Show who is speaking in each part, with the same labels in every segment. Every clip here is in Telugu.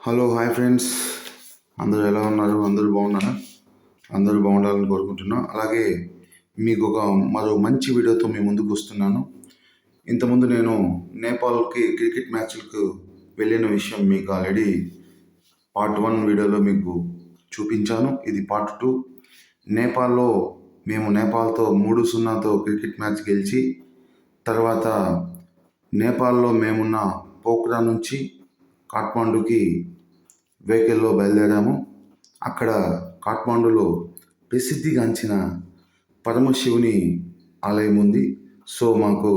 Speaker 1: హలో హాయ్ ఫ్రెండ్స్, అందరూ ఎలా ఉన్నారు? అందరూ బాగున్నారా? అందరూ బాగుండాలని కోరుకుంటున్నా. అలాగే మీకు మరో మంచి వీడియోతో మీ ముందుకు వస్తున్నాను. ఇంతకుముందు నేను నేపాల్కి క్రికెట్ మ్యాచ్లకు వెళ్ళిన విషయం మీకు ఆల్రెడీ పార్ట్ 1 వీడియోలో మీకు చూపించాను. ఇది పార్ట్ 2. నేపాల్లో మేము నేపాల్తో 3-0తో క్రికెట్ మ్యాచ్ గెలిచి తర్వాత నేపాల్లో మేమున్న పోఖ్రా నుంచి కాఠ్మండూకి వెహికల్లో బయలుదేరాము. అక్కడ కాఠ్మండూలో ప్రసిద్ధిగాంచిన పరమశివుని ఆలయం ఉంది. సో మాకు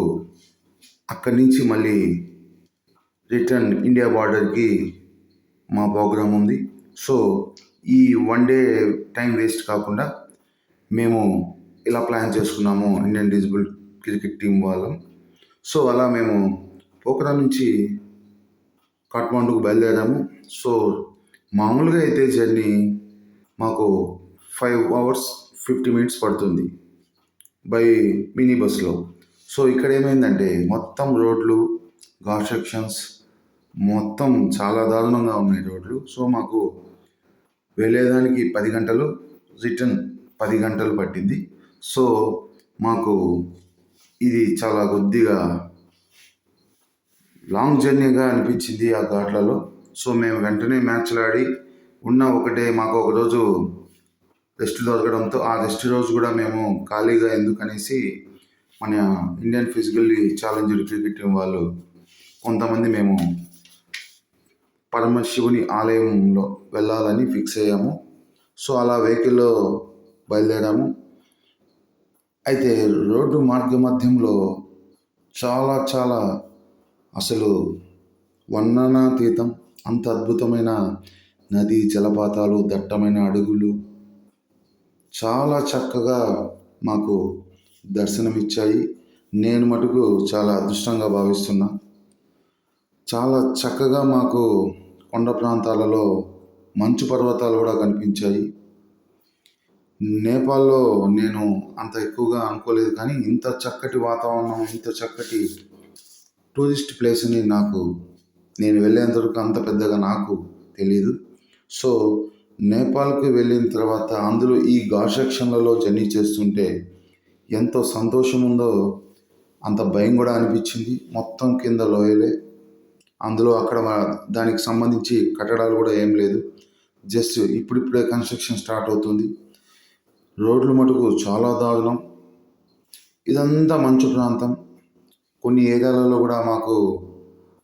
Speaker 1: అక్కడి నుంచి మళ్ళీ రిటర్న్ ఇండియా బార్డర్కి మా ప్రోగ్రాం ఉంది. సో ఈ 1 డే టైం వేస్ట్ కాకుండా మేము ఇలా ప్లాన్ చేసుకున్నాము ఇండియన్ డిజిబుల్ క్రికెట్ టీం వాళ్ళం. సో అలా మేము పోఖ్రా నుంచి కాఠ్మండూకు బయలుదేరాము. సో మామూలుగా అయితే జర్నీ మాకు 5 hours 50 minutes పడుతుంది బై మినీ బస్లో. సో ఇక్కడ ఏమైందంటే మొత్తం రోడ్లు, ఘాట్ సెక్షన్స్ మొత్తం చాలా దారుణంగా ఉన్నాయి రోడ్లు. సో మాకు వెళ్ళేదానికి 10 గంటలు, రిటర్న్ 10 గంటలు పట్టింది. సో మాకు ఇది చాలా కొద్దిగా లాంగ్ జర్నీగా అనిపించింది ఆ ఘాట్లలో. సో మేము వెంటనే మ్యాచ్లు ఆడి మాకు ఒక రోజు రెస్ట్ దొరకడంతో ఆ రెస్ట్ రోజు కూడా మేము ఖాళీగా ఎందుకనేసి మన Indian physically challenged cricket team వాళ్ళు కొంతమంది మేము పరమశివుని ఆలయంలో వెళ్ళాలని ఫిక్స్ అయ్యాము. సో అలా వెహికల్లో బయలుదేరాము. అయితే రోడ్డు మధ్యంలో చాలా చాలా అసలు వర్ణనాతీతం, అంత అద్భుతమైన నది, జలపాతాలు, దట్టమైన అడుగులు చాలా చక్కగా మాకు దర్శనమిచ్చాయి. నేను మటుకు చాలా అదృష్టంగా భావిస్తున్నా. చాలా చక్కగా మాకు కొండ ప్రాంతాలలో మంచు పర్వతాలు కూడా కనిపించాయి. నేపాల్లో నేను అంత ఎక్కువగా అనుకోలేదు, కానీ ఇంత చక్కటి వాతావరణం, ఇంత చక్కటి టూరిస్ట్ ప్లేస్ అని నేను వెళ్ళేంతవరకు అంత పెద్దగా నాకు తెలీదు. సో నేపాల్కి వెళ్ళిన తర్వాత అందులో ఈ ఘాట్ సెక్షన్లలో జర్నీ చేస్తుంటే ఎంతో సంతోషం ఉందో అంత భయం కూడా అనిపించింది. మొత్తం కింద లోయలే, అందులో అక్కడ దానికి సంబంధించి కట్టడాలు కూడా ఏం లేదు. జస్ట్ ఇప్పుడిప్పుడే కన్స్ట్రక్షన్ స్టార్ట్ అవుతుంది. రోడ్లు మటుకు చాలా దారుణం. ఇదంతా మంచు ప్రాంతం. కొన్ని ఏరియాలలో కూడా మాకు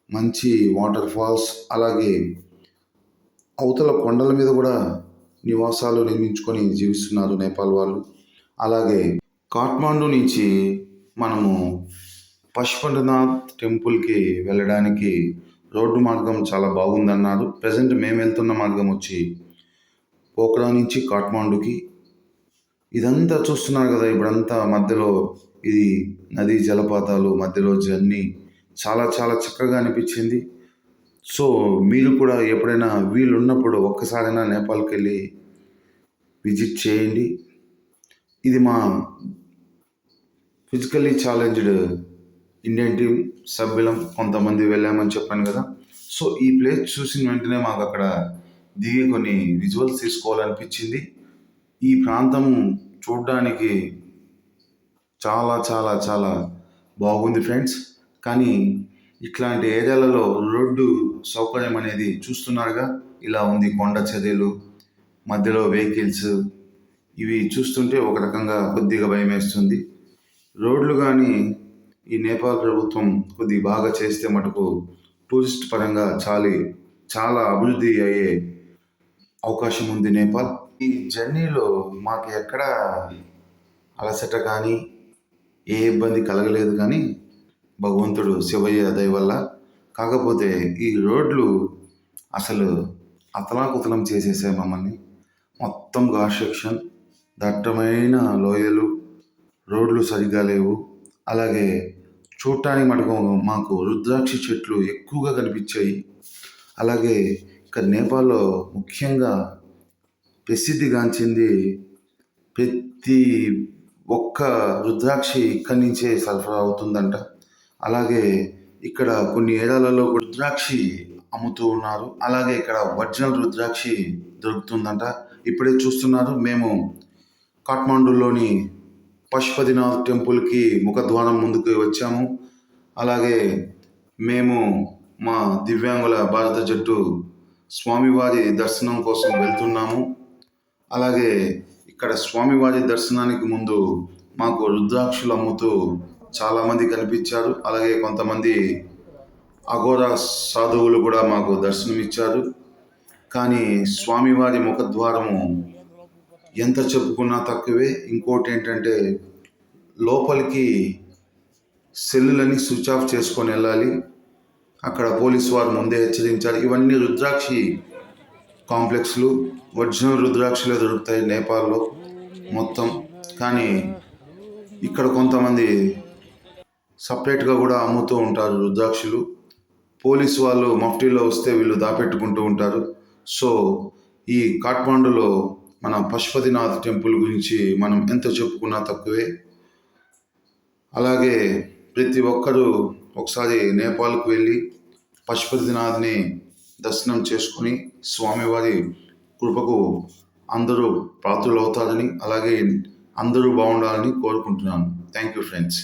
Speaker 1: మంచి వాటర్ ఫాల్స్, అలాగే అవతల కొండల మీద కూడా నివాసాలు నిర్మించుకొని జీవిస్తున్నారు నేపాల్ వాళ్ళు. అలాగే కాఠ్మండూ నుంచి మనము పశుపతినాథ్ టెంపుల్కి వెళ్ళడానికి రోడ్డు మార్గం చాలా బాగుందన్నారు. ప్రజెంట్ మేము వెళ్తున్న మార్గం వచ్చి పోఖ్రా నుంచి కాఠ్మండూకి. ఇదంతా చూస్తున్నారు కదా, ఇప్పుడంతా మధ్యలో ఇది నదీ జలపాతాలు మధ్యలో జర్నీ చాలా చాలా చక్కగా అనిపించింది. సో మీరు కూడా ఎప్పుడైనా వీలున్నప్పుడు ఒక్కసారైనా నేపాల్కి వెళ్ళి విజిట్ చేయండి. ఇది మా ఫిజికల్లీ ఛాలెంజ్డ్ ఇండియన్ టీం సభ్యులం కొంతమంది వెళ్ళామని చెప్పాను కదా. సో ఈ ప్లేస్ చూసిన వెంటనే మాకు అక్కడ దిగి కొన్ని విజువల్స్ తీసుకోవాలనిపించింది. ఈ ప్రాంతం చూడడానికి చాలా చాలా చాలా బాగుంది ఫ్రెండ్స్. కానీ ఇట్లాంటి ఏరియాలలో రోడ్డు సౌకర్యం అనేది చూస్తున్నారుగా, ఇలా ఉంది. కొండ చర్యలు మధ్యలో వెహికల్స్, ఇవి చూస్తుంటే ఒక రకంగా కొద్దిగా భయం వేస్తుంది. రోడ్లు కానీ ఈ నేపాల్ ప్రభుత్వం కొద్దిగా బాగా చేస్తే మటుకు టూరిస్ట్ పరంగా చాలా అభివృద్ధి అయ్యే అవకాశం ఉంది నేపాల్. ఈ జర్నీలో మాకు ఎక్కడ అలసట కానీ ఏ ఇబ్బంది కలగలేదు, కానీ భగవంతుడు శివయ్య దయ వల్ల. కాకపోతే ఈ రోడ్లు అసలు అతలాకుతలం చేసేసాయి మమ్మల్ని. మొత్తం ఘాట్ సెక్షన్, దట్టమైన లోయలు, రోడ్లు సరిగ్గా లేవు. అలాగే చూడటానికి మటుకు మాకు రుద్రాక్ష చెట్లు ఎక్కువగా కనిపించాయి. అలాగే ఇక్కడ నేపాల్లో ముఖ్యంగా ప్రసిద్ధిగాంచింది ప్రతి ఒక్క రుద్రాక్షి ఇక్కడి నుంచే సరఫరా అవుతుందంట. అలాగే ఇక్కడ కొన్ని ఏరియాలలో రుద్రాక్షి అమ్ముతూ ఉన్నారు. అలాగే ఇక్కడ ఒరిజినల్ రుద్రాక్షి దొరుకుతుందంట. ఇప్పుడే చూస్తున్నారు, మేము కాఠ్మండూలోని పశుపతినాథ్ టెంపుల్కి ముఖద్వారం ముందుకు వచ్చాము. అలాగే మేము మా దివ్యాంగుల భారత జట్టు స్వామివారి దర్శనం కోసం వెళ్తున్నాము. అలాగే ఇక్కడ స్వామివారి దర్శనానికి ముందు మాకు రుద్రాక్షులు అమ్ముతూ చాలామంది కనిపించారు. అలాగే కొంతమంది అఘోరా సాధువులు కూడా మాకు దర్శనమిచ్చారు. కానీ స్వామివారి ముఖద్వారము ఎంత చెప్పుకున్నా తక్కువే. ఇంకోటి ఏంటంటే లోపలికి సెల్లులని స్విచ్ ఆఫ్ చేసుకొని వెళ్ళాలి. అక్కడ పోలీసు వారు ముందే హెచ్చరించారు. ఇవన్నీ రుద్రాక్షి కాంప్లెక్స్లు, ఒరిజినల్ రుద్రాక్షలే దొరుకుతాయి నేపాల్లో మొత్తం. కానీ ఇక్కడ కొంతమంది సపరేట్గా కూడా అమ్ముతూ ఉంటారు రుద్రాక్షలు. పోలీసు వాళ్ళు మఫ్టీలో వస్తే వీళ్ళు దాపెట్టుకుంటూ ఉంటారు. సో ఈ కాఠ్మండూలో మన పశుపతినాథ్ టెంపుల్ గురించి మనం ఎంత చెప్పుకున్నా తక్కువే. అలాగే ప్రతి ఒక్కరూ ఒకసారి నేపాల్కు వెళ్ళి పశుపతినాథ్ని దర్శనం చేసుకుని స్వామివారి కృపకు అందరూ పాత్రలు అవుతారని, అలాగే అందరూ బాగుండాలని కోరుకుంటున్నాను. Thank you friends.